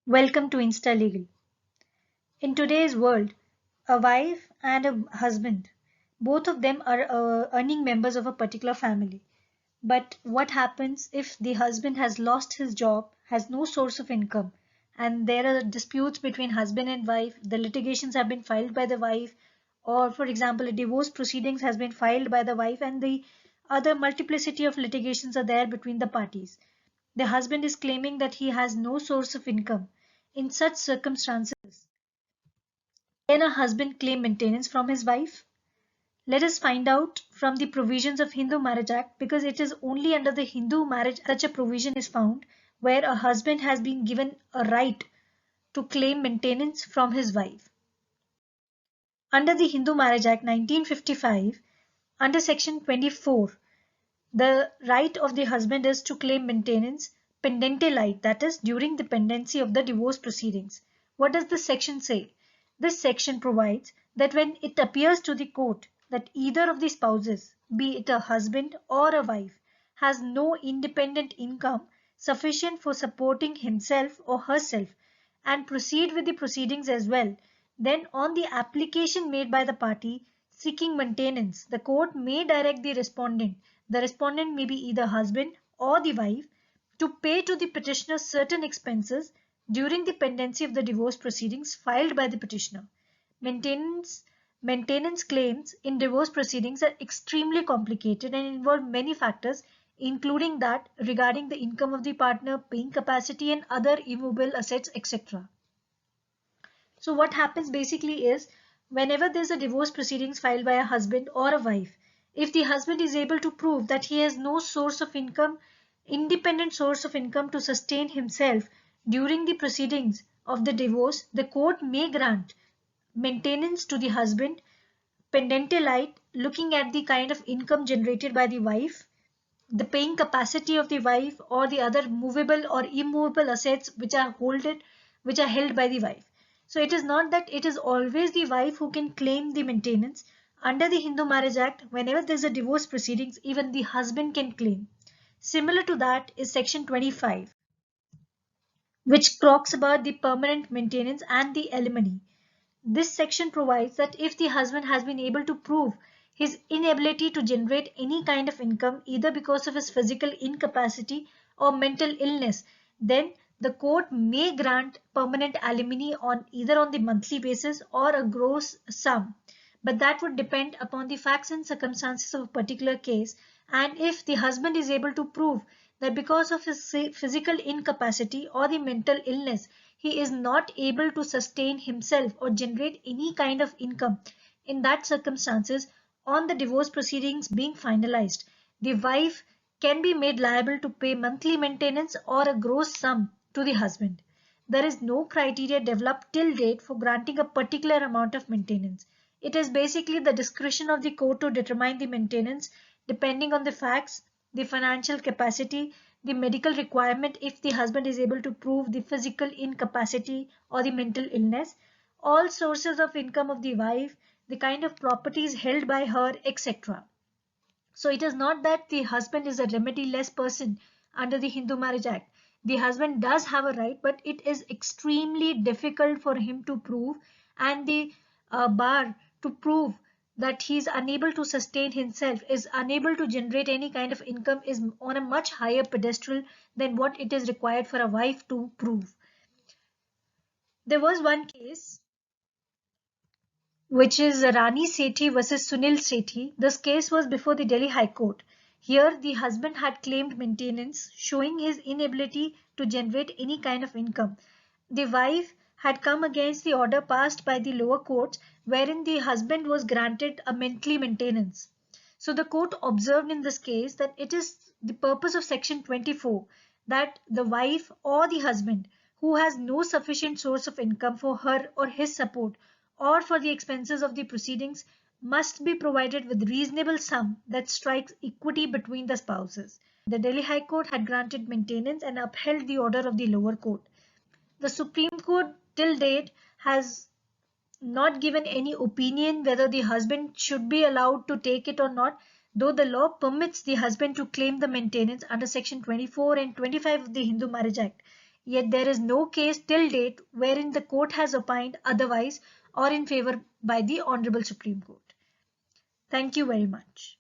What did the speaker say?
Welcome to InstaLegal. In today's world, a wife and a husband, both of them are earning members of a particular family. But what happens if the husband has lost his job, has no source of income, and there are disputes between husband and wife, the litigations have been filed by the wife, or for example, a divorce proceedings has been filed by the wife, and the other multiplicity of litigations are there between the parties. The husband is claiming that he has no source of income. In such circumstances, can a husband claim maintenance from his wife? Let us find out from the provisions of Hindu Marriage Act, because it is only under the Hindu marriage such a provision is found where a husband has been given a right to claim maintenance from his wife. Under the Hindu Marriage Act 1955, under section 24, the right of the husband is to claim maintenance pendente lite, that is during the pendency of the divorce proceedings. What does this section say? This section provides that when it appears to the court that either of the spouses, be it a husband or a wife, has no independent income sufficient for supporting himself or herself and proceed with the proceedings as well, then on the application made by the party seeking maintenance, the court may direct the respondent may be either husband or the wife, to pay to the petitioner certain expenses during the pendency of the divorce proceedings filed by the petitioner. Maintenance Maintenance claims in divorce proceedings are extremely complicated and involve many factors, including that regarding the income of the partner, paying capacity, and other immovable assets, etc. So what happens basically is, whenever there's a divorce proceedings filed by a husband or a wife, if the husband is able to prove that he has no source of income, independent source of income to sustain himself during the proceedings of the divorce, the court may grant maintenance to the husband pendente lite, looking at the kind of income generated by the wife, the paying capacity of the wife, or the other movable or immovable assets which are held by the wife. So it is not that it is always the wife who can claim the maintenance. Under the Hindu Marriage Act, whenever there is a divorce proceedings, even the husband can claim. Similar to that is section 25, which talks about the permanent maintenance and the alimony. This section provides that if the husband has been able to prove his inability to generate any kind of income, either because of his physical incapacity or mental illness, then the court may grant permanent alimony on either on the monthly basis or a gross sum. But that would depend upon the facts and circumstances of a particular case, and if the husband is able to prove that because of his physical incapacity or the mental illness, he is not able to sustain himself or generate any kind of income. In that circumstances, on the divorce proceedings being finalized, the wife can be made liable to pay monthly maintenance or a gross sum to the husband. There is no criteria developed till date for granting a particular amount of maintenance. It is basically the discretion of the court to determine the maintenance depending on the facts, the financial capacity, the medical requirement if the husband is able to prove the physical incapacity or the mental illness, all sources of income of the wife, the kind of properties held by her, etc. So it is not that the husband is a remediless person under the Hindu Marriage Act. The husband does have a right, but it is extremely difficult for him to prove, and the bar to prove that he is unable to sustain himself, is unable to generate any kind of income, is on a much higher pedestal than what it is required for a wife to prove. There was one case which is Rani Sethi versus Sunil Sethi. This case was before the Delhi High Court. Here, the husband had claimed maintenance, showing his inability to generate any kind of income. The wife had come against the order passed by the lower courts, wherein the husband was granted a monthly maintenance. So the court observed in this case that it is the purpose of section 24 that the wife or the husband who has no sufficient source of income for her or his support or for the expenses of the proceedings must be provided with reasonable sum that strikes equity between the spouses. The Delhi High Court had granted maintenance and upheld the order of the lower court. The Supreme Court till date has not given any opinion whether the husband should be allowed to take it or not, though the law permits the husband to claim the maintenance under section 24 and 25 of the Hindu Marriage Act. yet there is no case till date wherein the court has opined otherwise or in favor by the Honorable Supreme Court. Thank you very much.